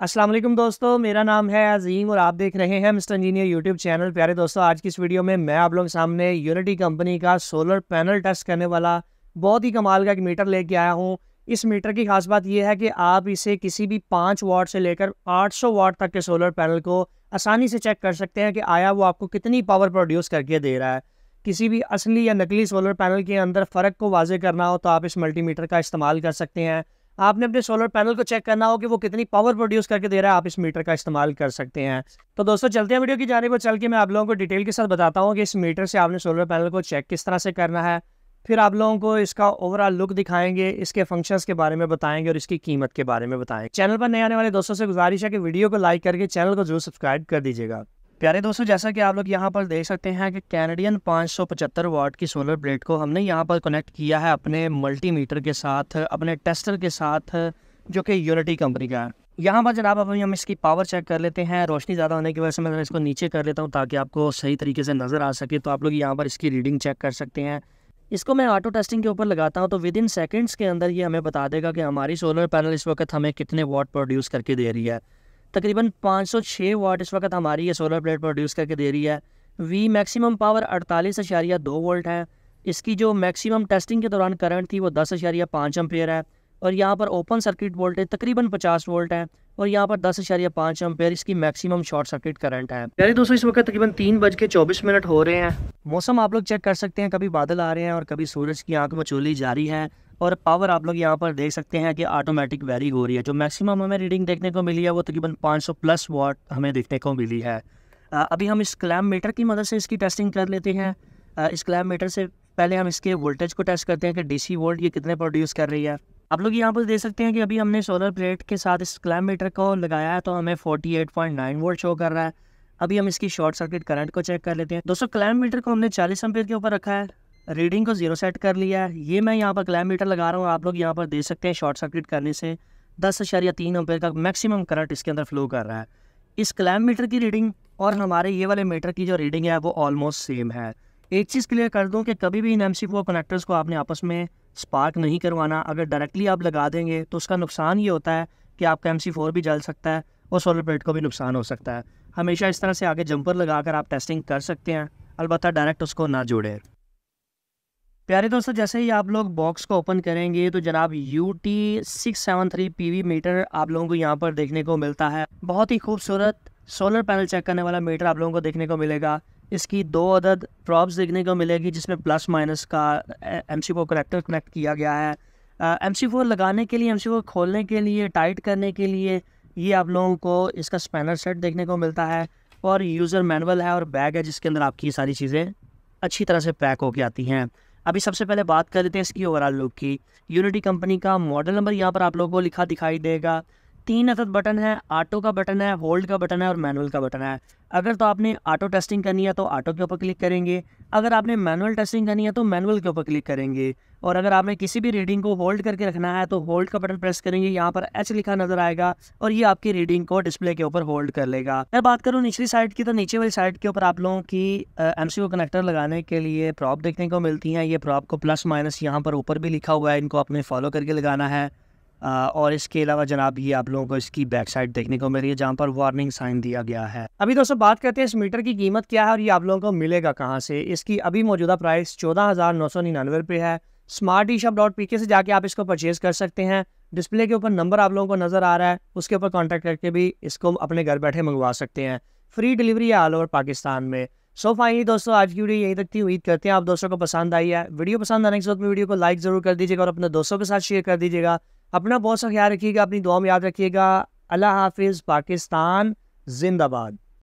अस्सलाम वालेकुम दोस्तों, मेरा नाम है अजीम और आप देख रहे हैं मिस्टर इंजीनियर यूट्यूब चैनल। प्यारे दोस्तों, आज की इस वीडियो में मैं आप लोगों के सामने यूनिटी कंपनी का सोलर पैनल टेस्ट करने वाला बहुत ही कमाल का एक मीटर लेके आया हूँ। इस मीटर की खास बात यह है कि आप इसे किसी भी 5 वाट से लेकर 800 वाट तक के सोलर पैनल को आसानी से चेक कर सकते हैं कि आया वो आपको कितनी पावर प्रोड्यूस करके दे रहा है। किसी भी असली या नकली सोलर पैनल के अंदर फ़र्क को वाज़े करना हो तो आप इस मल्टीमीटर का इस्तेमाल कर सकते हैं। आपने अपने सोलर पैनल को चेक करना हो कि वो कितनी पावर प्रोड्यूस करके दे रहा है, आप इस मीटर का इस्तेमाल कर सकते हैं। तो दोस्तों चलते हैं वीडियो की जानिब, चल के मैं आप लोगों को डिटेल के साथ बताता हूँ कि इस मीटर से आपने सोलर पैनल को चेक किस तरह से करना है। फिर आप लोगों को इसका ओवरऑल लुक दिखाएंगे, इसके फंक्शंस के बारे में बताएंगे और इसकी कीमत के बारे में बताएंगे। चैनल पर नए आने वाले दोस्तों से गुजारिश है कि वीडियो को लाइक करके चैनल को जरूर सब्सक्राइब कर दीजिएगा। प्यारे दोस्तों, जैसा कि आप लोग यहाँ पर देख सकते हैं कि कैनेडियन 575 वाट की सोलर प्लेट को हमने यहाँ पर कनेक्ट किया है अपने मल्टीमीटर के साथ, अपने टेस्टर के साथ, जो कि यूनिटी कंपनी का है। यहाँ पर जनाब अभी हम इसकी पावर चेक कर लेते हैं। रोशनी ज़्यादा होने की वजह से मैं इसको नीचे कर लेता हूँ ताकि आपको सही तरीके से नज़र आ सके। तो आप लोग यहाँ पर इसकी रीडिंग चेक कर सकते हैं। इसको मैं ऑटो टेस्टिंग के ऊपर लगाता हूँ तो विद इन सेकेंड्स के अंदर ये हमें बता देगा कि हमारी सोलर पैनल इस वक्त हमें कितने वाट प्रोड्यूस करके दे रही है। तकरीबन 506 वाट इस वक्त हमारी ये सोलर प्लेट प्रोड्यूस करके दे रही है। वी मैक्सिमम पावर 48.2 वोल्ट है। इसकी जो मैक्सिमम टेस्टिंग के दौरान करंट थी वो 10.5 एम्पेयर है। और यहाँ पर ओपन सर्किट वोल्टेज तकरीबन 50 वोल्ट है। और यहाँ पर 10.5 एम्पेयर इसकी मैक्सिमम शॉर्ट सर्किट करंट है। यानी दोस्तों इस वक्त तकरीबन 3:24 हो रहे हैं। मौसम आप लोग चेक कर सकते हैं, कभी बादल आ रहे हैं और कभी सूरज की आंख मचोली जारी है। और पावर आप लोग यहाँ पर देख सकते हैं कि ऑटोमेटिक वेरी हो रही है। जो मैक्सिमम हमें रीडिंग देखने को मिली है वो तकरीबन 500 प्लस वाट हमें देखने को मिली है। अभी हम इस क्लैम्प मीटर की मदद से इसकी टेस्टिंग कर लेते हैं। इस क्लैम्प मीटर से पहले हम इसके वोल्टेज को टेस्ट करते हैं कि डीसी वोल्ट ये कितने प्रोड्यूस कर रही है। आप लोग यहाँ पर देख सकते हैं कि अभी हमने सोलर प्लेट के साथ इस क्लैम्प मीटर को लगाया है तो हमें 48.9 वोल्ट शो कर रहा है। अभी हम इसकी शॉर्ट सर्किट करंट को चेक कर लेते हैं। दोस्तों क्लैम्प मीटर को हमने 40 एम्पेयर के ऊपर रखा है, रीडिंग को 0 सेट कर लिया है। ये मैं यहाँ पर क्लैम्प मीटर लगा रहा हूँ, आप लोग यहाँ पर देख सकते हैं शॉर्ट सर्किट करने से 10.3 एम्पेयर का मैक्सिमम करंट इसके अंदर फ्लो कर रहा है। इस क्लैम्प मीटर की रीडिंग और हमारे ये वाले मीटर की जो रीडिंग है वो ऑलमोस्ट सेम है। एक चीज़ क्लियर कर दूं कि कभी भी इन MC4 कनेक्टर्स को आपने आपस में स्पार्क नहीं करवाना। अगर डायरेक्टली आप लगा देंगे तो उसका नुकसान ये होता है कि आपका MC4 भी जल सकता है और सोलर प्लेट को भी नुकसान हो सकता है। हमेशा इस तरह से आगे जंपर लगाकर आप टेस्टिंग कर सकते हैं, अलबत्ता डायरेक्ट उसको ना जोड़ें। प्यारे दोस्तों, जैसे ही आप लोग बॉक्स को ओपन करेंगे तो जनाब UT673 PV मीटर आप लोगों को यहाँ पर देखने को मिलता है। बहुत ही खूबसूरत सोलर पैनल चेक करने वाला मीटर आप लोगों को देखने को मिलेगा। इसकी 2 अदद प्रॉप्स देखने को मिलेगी जिसमें प्लस माइनस का MC4 कनेक्टर कनेक्ट किया गया है। MC4 लगाने के लिए, MC4 खोलने के लिए, टाइट करने के लिए ये आप लोगों को इसका स्पैनर सेट देखने को मिलता है। और यूज़र मैनुअल है और बैग है जिसके अंदर आपकी सारी चीज़ें अच्छी तरह से पैक होके आती हैं। अभी सबसे पहले बात कर लेते हैं इसकी ओवरऑल लुक की। यूनिटी कंपनी का मॉडल नंबर यहाँ पर आप लोगों को लिखा दिखाई देगा। 3 अदद बटन है, ऑटो का बटन है, होल्ड का बटन है और मैनुअल का बटन है। अगर तो आपने ऑटो टेस्टिंग करनी है तो ऑटो के ऊपर क्लिक करेंगे, अगर आपने मैनुअल टेस्टिंग करनी है तो मैनुअल के ऊपर क्लिक करेंगे, और अगर आपने किसी भी रीडिंग को होल्ड करके रखना है तो होल्ड का बटन प्रेस करेंगे। यहाँ पर H लिखा नजर आएगा और ये आपकी रीडिंग को डिस्प्ले के ऊपर होल्ड कर लेगा। मैं बात करूँ निचली साइड की तो नीचे वाली साइड के ऊपर आप लोगों की MC4 कनेक्टर लगाने के लिए प्रॉप देखने को मिलती हैं। ये प्रॉप को प्लस माइनस यहाँ पर ऊपर भी लिखा हुआ है, इनको आपने फॉलो करके लगाना है। और इसके अलावा जनाब ये आप लोगों को इसकी बैक साइड देखने को मिल रही है जहाँ पर वार्निंग साइन दिया गया है। अभी दोस्तों बात करते हैं इस मीटर की कीमत क्या है और ये आप लोगों को मिलेगा कहाँ से। इसकी अभी मौजूदा प्राइस 14,999 रुपये है। smarteshop.pk से जाके आप इसको परचेज कर सकते हैं। डिस्प्ले के ऊपर नंबर आप लोगों को नज़र आ रहा है, उसके ऊपर कॉन्टैक्ट करके भी इसको अपने घर बैठे मंगवा सकते हैं। फ्री डिलीवरी है ऑल ओवर पाकिस्तान में। सो फाइनली दोस्तों आज की वीडियो यही तक थी। उम्मीद करते हैं आप दोस्तों को पसंद आई है। वीडियो पसंद आने के साथ में वीडियो को लाइक ज़रूर कर दीजिएगा और अपने दोस्तों के साथ शेयर कर दीजिएगा। अपना बहुत सा ख्याल रखिएगा, अपनी दुआ में याद रखिएगा। अल्लाह हाफिज़। पाकिस्तान जिंदाबाद।